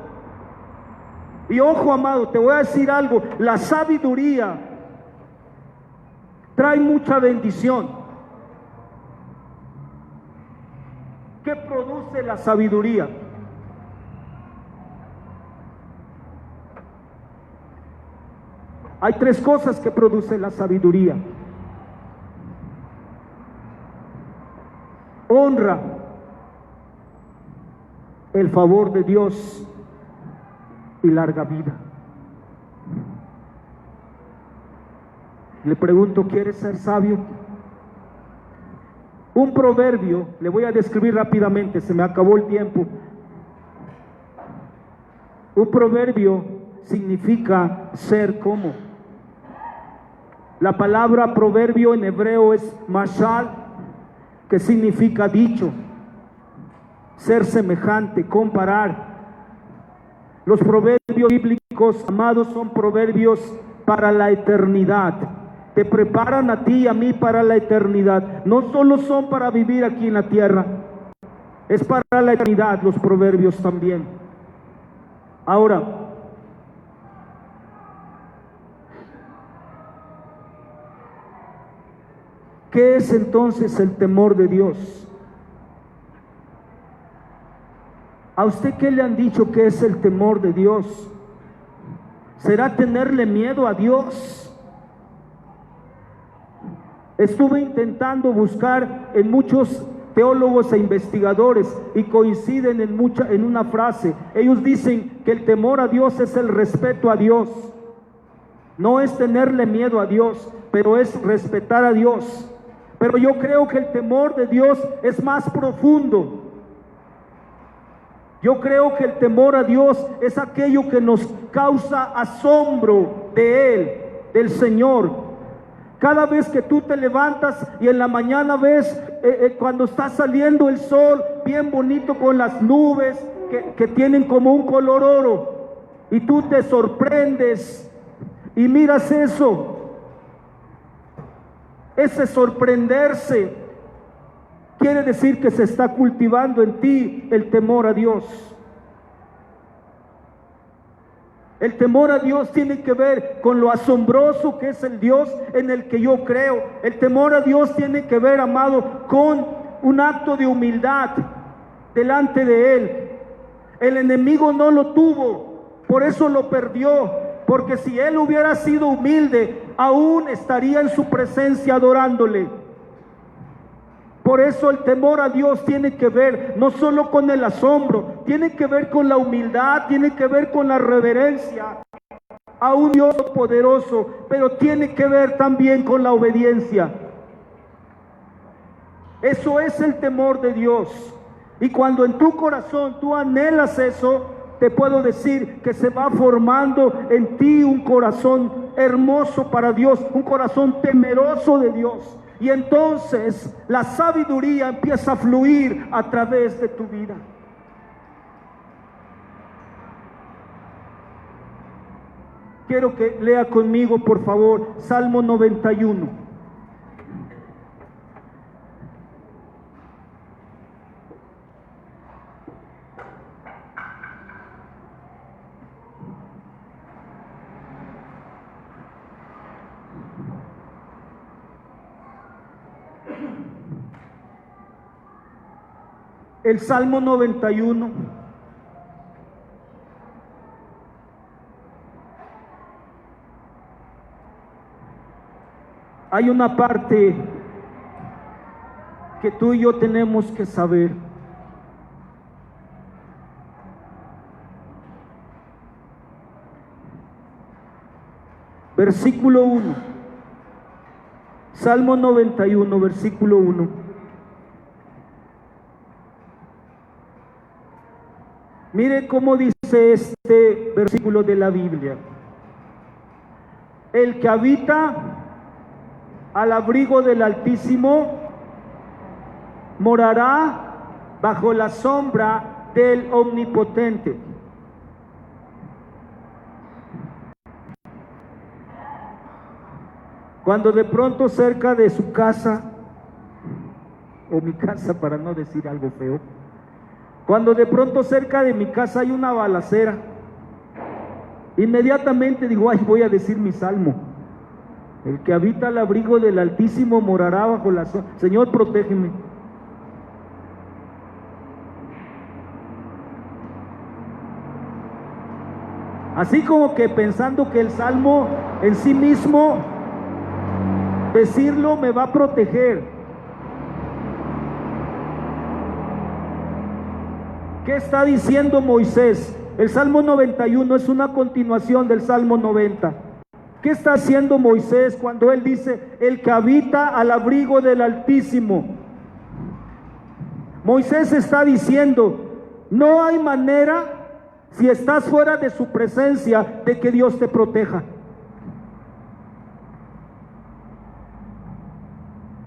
Y ojo, amado, te voy a decir algo, la sabiduría trae mucha bendición. ¿Qué produce la sabiduría? Hay tres cosas que produce la sabiduría: honra, el favor de Dios y larga vida. Le pregunto, ¿quieres ser sabio? Un proverbio, le voy a describir rápidamente, se me acabó el tiempo. Un proverbio significa ser como. La palabra proverbio en hebreo es mashal, que significa dicho, ser semejante, comparar. Los proverbios bíblicos, amados, son proverbios para la eternidad. Te preparan a ti y a mí para la eternidad. No solo son para vivir aquí en la tierra, es para la eternidad los proverbios también. Ahora, ¿qué es entonces el temor de Dios? ¿A usted qué le han dicho que es el temor de Dios? ¿Será tenerle miedo a Dios? Estuve intentando buscar en muchos teólogos e investigadores y coinciden en una frase. Ellos dicen que el temor a Dios es el respeto a Dios. No es tenerle miedo a Dios, pero es respetar a Dios. Pero yo creo que el temor de Dios es más profundo. Yo creo que el temor a Dios es aquello que nos causa asombro de Él, del Señor. Cada vez que tú te levantas y en la mañana ves cuando está saliendo el sol, bien bonito con las nubes que tienen como un color oro, y tú te sorprendes y miras eso. Ese sorprenderse quiere decir que se está cultivando en ti el temor a Dios. El temor a Dios tiene que ver con lo asombroso que es el Dios en el que yo creo. El temor a Dios tiene que ver, amado, con un acto de humildad delante de Él. El enemigo no lo tuvo, por eso lo perdió. Porque si él hubiera sido humilde, aún estaría en su presencia adorándole. Por eso el temor a Dios tiene que ver no solo con el asombro, tiene que ver con la humildad, tiene que ver con la reverencia a un Dios poderoso, pero tiene que ver también con la obediencia. Eso es el temor de Dios. Y cuando en tu corazón tú anhelas eso, te puedo decir que se va formando en ti un corazón hermoso para Dios, un corazón temeroso de Dios. Y entonces la sabiduría empieza a fluir a través de tu vida. Quiero que lea conmigo, por favor, Salmo 91. El Salmo 91 hay una parte que tú y yo tenemos que saber. Versículo 1. Salmo 91, versículo 1. Mire cómo dice este versículo de la Biblia. El que habita al abrigo del Altísimo morará bajo la sombra del Omnipotente. Cuando de pronto cerca de su casa, o mi casa para no decir algo feo, cuando de pronto cerca de mi casa hay una balacera, inmediatamente digo, ay, voy a decir mi salmo. El que habita al abrigo del Altísimo morará bajo la sombra. Señor, protégeme. Así como que pensando que el salmo en sí mismo, decirlo me va a proteger. ¿Qué está diciendo Moisés? El Salmo 91 es una continuación del Salmo 90. ¿Qué está haciendo Moisés cuando él dice, el que habita al abrigo del Altísimo? Moisés está diciendo, no hay manera, si estás fuera de su presencia, de que Dios te proteja.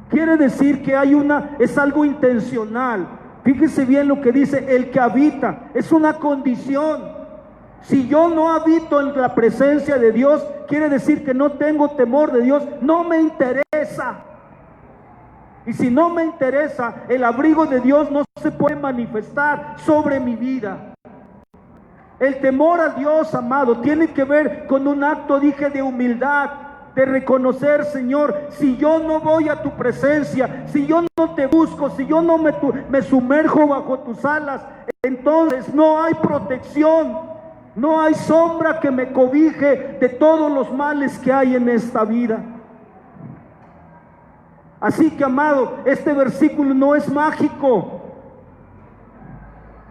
Quiere decir que es algo intencional. Fíjese bien lo que dice, el que habita, es una condición. Si yo no habito en la presencia de Dios, quiere decir que no tengo temor de Dios, no me interesa. Y si no me interesa, el abrigo de Dios no se puede manifestar sobre mi vida. El temor a Dios, amado, tiene que ver con un acto, dije, de humildad, de reconocer, Señor, si yo no voy a tu presencia, si yo no te busco, si yo no me sumerjo bajo tus alas, entonces no hay protección, no hay sombra que me cobije de todos los males que hay en esta vida. Así que, amado, este versículo no es mágico.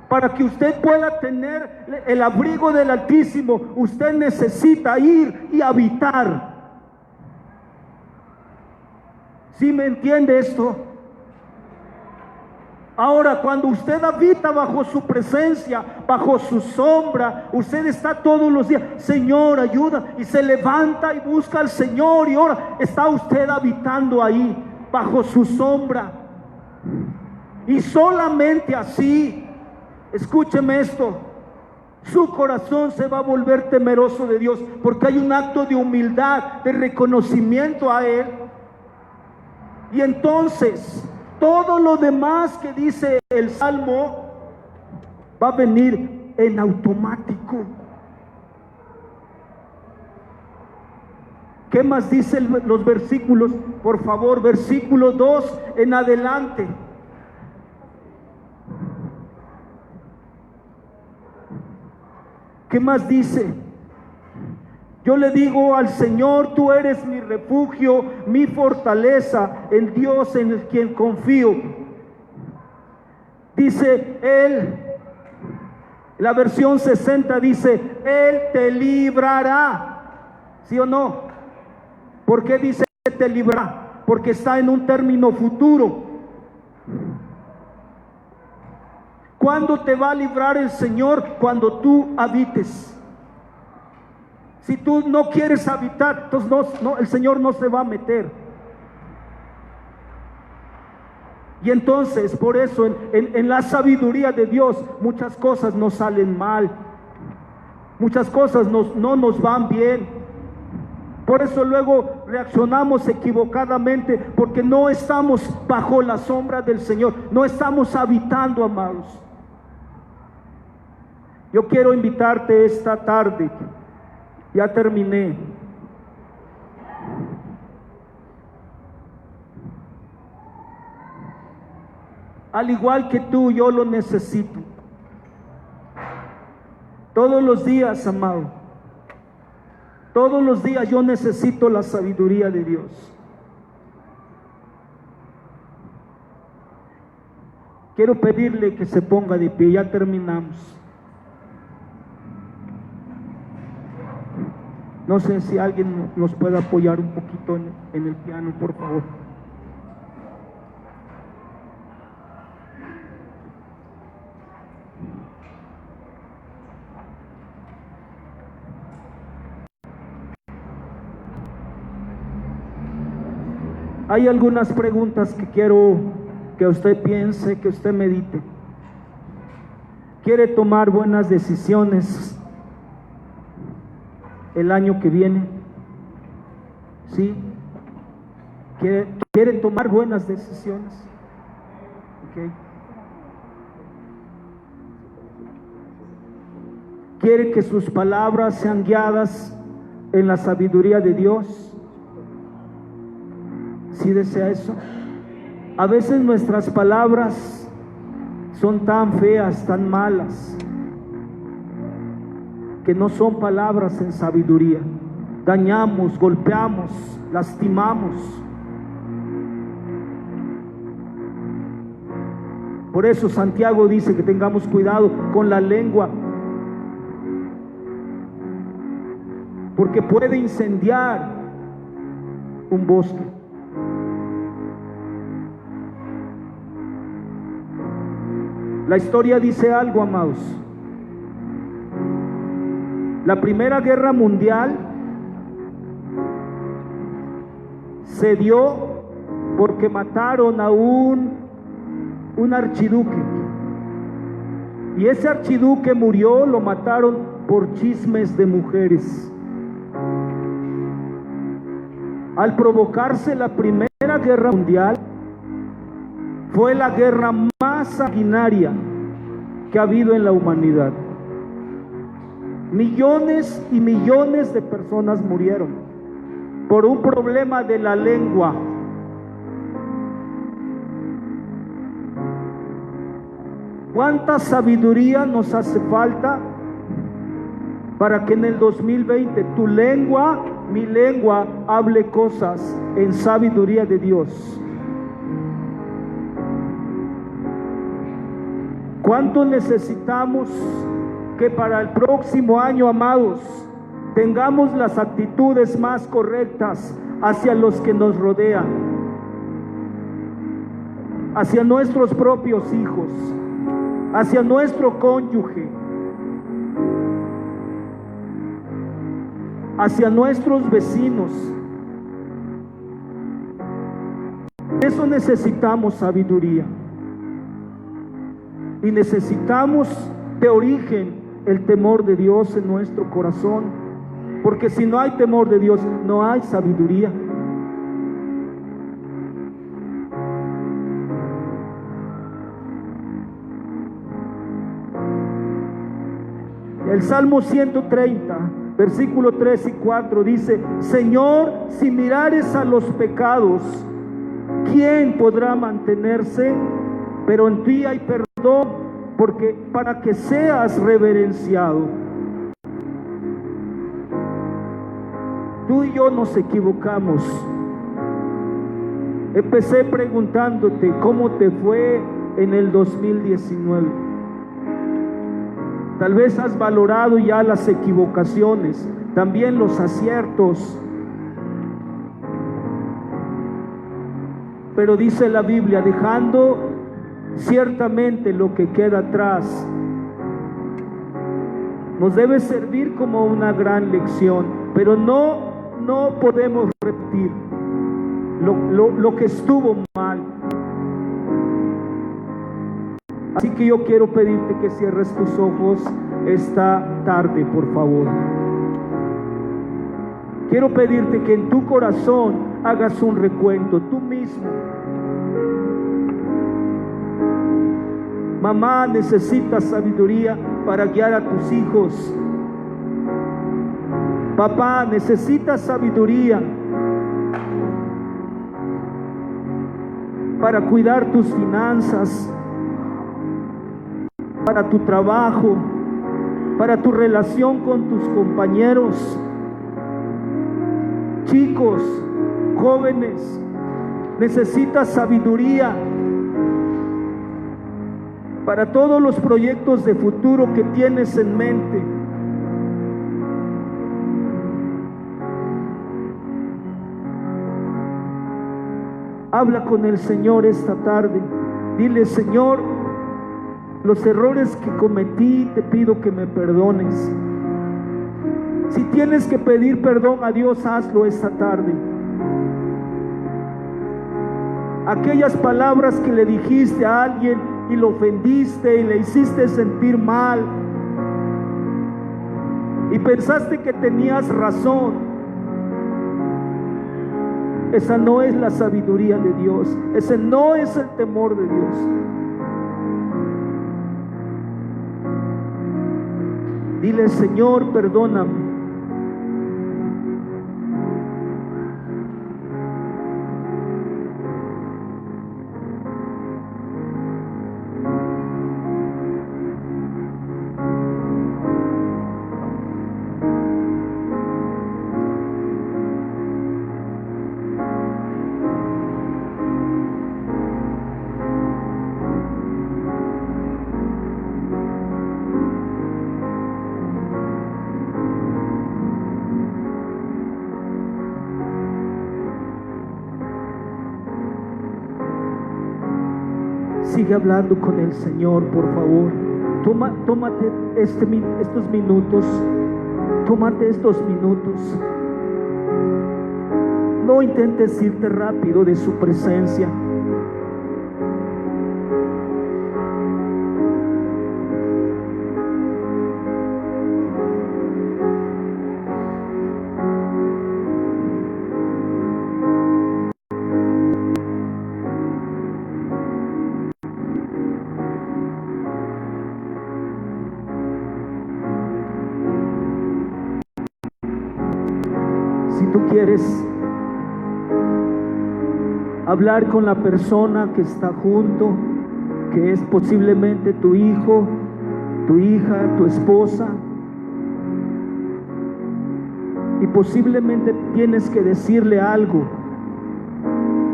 Para que usted pueda tener el abrigo del Altísimo, usted necesita ir y habitar. ¿Sí me entiende esto? Ahora, cuando usted habita bajo su presencia, bajo su sombra, usted está todos los días, Señor, ayuda, y se levanta y busca al Señor, y ahora está usted habitando ahí, bajo su sombra. Y solamente así, escúcheme esto, su corazón se va a volver temeroso de Dios, porque hay un acto de humildad, de reconocimiento a Él. Y entonces todo lo demás que dice el Salmo va a venir en automático. ¿Qué más dicen los versículos? Por favor, versículo 2 en adelante. ¿Qué más dice? Yo le digo al Señor, tú eres mi refugio, mi fortaleza, el Dios en el quien confío. Dice Él, la versión 60 dice, Él te librará. ¿Sí o no? ¿Por qué dice te librará? Porque está en un término futuro. ¿Cuándo te va a librar el Señor? Cuando tú habites. Si tú no quieres habitar, entonces el Señor no se va a meter. Y entonces, por eso, en la sabiduría de Dios, muchas cosas nos salen mal. Muchas cosas no nos van bien. Por eso luego reaccionamos equivocadamente, porque no estamos bajo la sombra del Señor. No estamos habitando, amados. Yo quiero invitarte esta tarde. Ya terminé. Al igual que tú, yo lo necesito. Todos los días, amado. Todos los días yo necesito la sabiduría de Dios. Quiero pedirle que se ponga de pie. Ya terminamos. No sé si alguien nos puede apoyar un poquito en el piano, por favor. Hay algunas preguntas que quiero que usted piense, que usted medite. ¿Quiere tomar buenas decisiones el año que viene? ¿Sí? ¿Quiere tomar buenas decisiones? Okay. ¿Quiere que sus palabras sean guiadas en la sabiduría de Dios? ¿Sí desea eso? A veces nuestras palabras son tan feas, tan malas, que no son palabras en sabiduría. Dañamos, golpeamos, lastimamos. Por eso Santiago dice que tengamos cuidado con la lengua, porque puede incendiar un bosque. La historia dice algo, amados. La Primera Guerra Mundial se dio porque mataron a un archiduque. Y ese archiduque murió, lo mataron por chismes de mujeres. Al provocarse la Primera Guerra Mundial, fue la guerra más sanguinaria que ha habido en la humanidad. Millones y millones de personas murieron por un problema de la lengua. ¿Cuánta sabiduría nos hace falta para que en el 2020 tu lengua, mi lengua, hable cosas en sabiduría de Dios? ¿Cuánto necesitamos que para el próximo año, amados, tengamos las actitudes más correctas hacia los que nos rodean, hacia nuestros propios hijos, hacia nuestro cónyuge, hacia nuestros vecinos? Eso necesitamos sabiduría. Y necesitamos de origen el temor de Dios en nuestro corazón. Porque si no hay temor de Dios, no hay sabiduría. El Salmo 130, versículo 3 y 4 dice: Señor, si mirares a los pecados, ¿quién podrá mantenerse? Pero en ti hay perdón, porque para que seas reverenciado. Tú y yo nos equivocamos. Empecé preguntándote cómo te fue en el 2019. Tal vez has valorado ya las equivocaciones, también los aciertos. Pero dice la Biblia, dejando ciertamente lo que queda atrás, nos debe servir como una gran lección, pero no podemos repetir lo que estuvo mal. Así que yo quiero pedirte que cierres tus ojos esta tarde, por favor. Quiero pedirte que en tu corazón hagas un recuento tú mismo. Mamá, necesitas sabiduría para guiar a tus hijos. Papá, necesitas sabiduría para cuidar tus finanzas, para tu trabajo, para tu relación con tus compañeros. Chicos, jóvenes, necesitas sabiduría para todos los proyectos de futuro que tienes en mente. Habla con el Señor esta tarde. Dile: Señor, los errores que cometí, te pido que me perdones. Si tienes que pedir perdón a Dios, hazlo esta tarde. Aquellas palabras que le dijiste a alguien y lo ofendiste y le hiciste sentir mal y pensaste que tenías razón, esa no es la sabiduría de Dios, ese no es el temor de Dios. Dile: Señor, perdóname. Sigue hablando con el Señor, por favor. Tómate estos minutos. Tómate estos minutos. No intentes irte rápido de su presencia. Si tú quieres hablar con la persona que está junto, que es posiblemente tu hijo, tu hija, tu esposa, y posiblemente tienes que decirle algo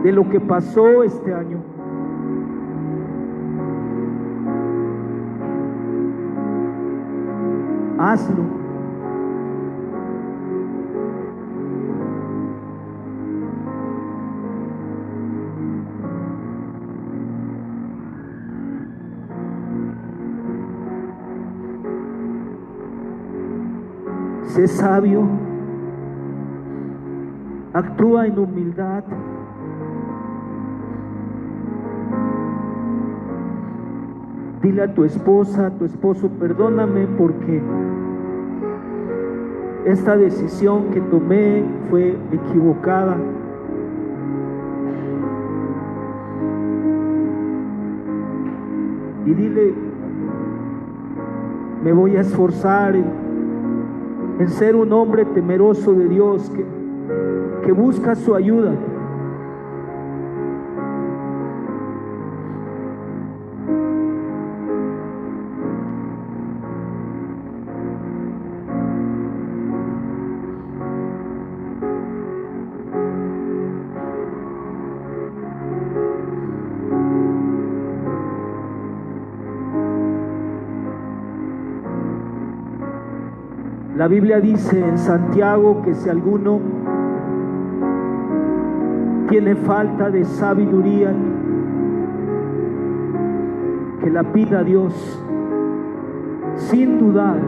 de lo que pasó este año. hazlo. Sé sabio, actúa en humildad. Dile a tu esposa, a tu esposo, perdóname porque esta decisión que tomé fue equivocada. Y dile, me voy a esforzar en ser un hombre temeroso de Dios, que busca su ayuda. La Biblia dice en Santiago que si alguno tiene falta de sabiduría, que la pida a Dios sin dudar.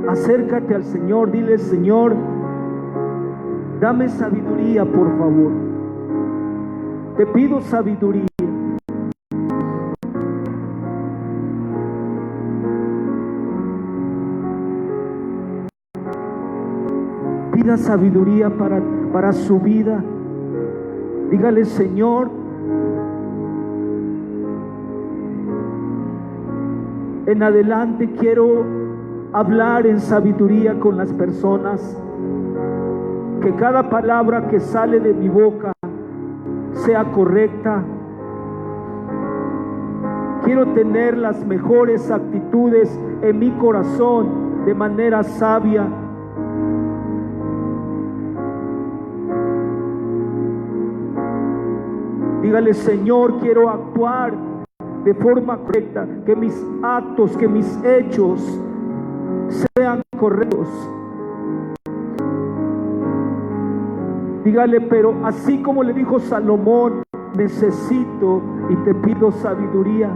Acércate al Señor, dile: Señor, dame sabiduría, por favor. Te pido sabiduría. Pida sabiduría para su vida. Dígale: Señor, en adelante quiero hablar en sabiduría con las personas. Que cada palabra que sale de mi boca sea correcta. Quiero tener las mejores actitudes en mi corazón de manera sabia. Dígale: Señor, quiero actuar de forma correcta, que mis actos, que mis hechos sean correctos. Dígale: pero así como le dijo Salomón, necesito y te pido sabiduría.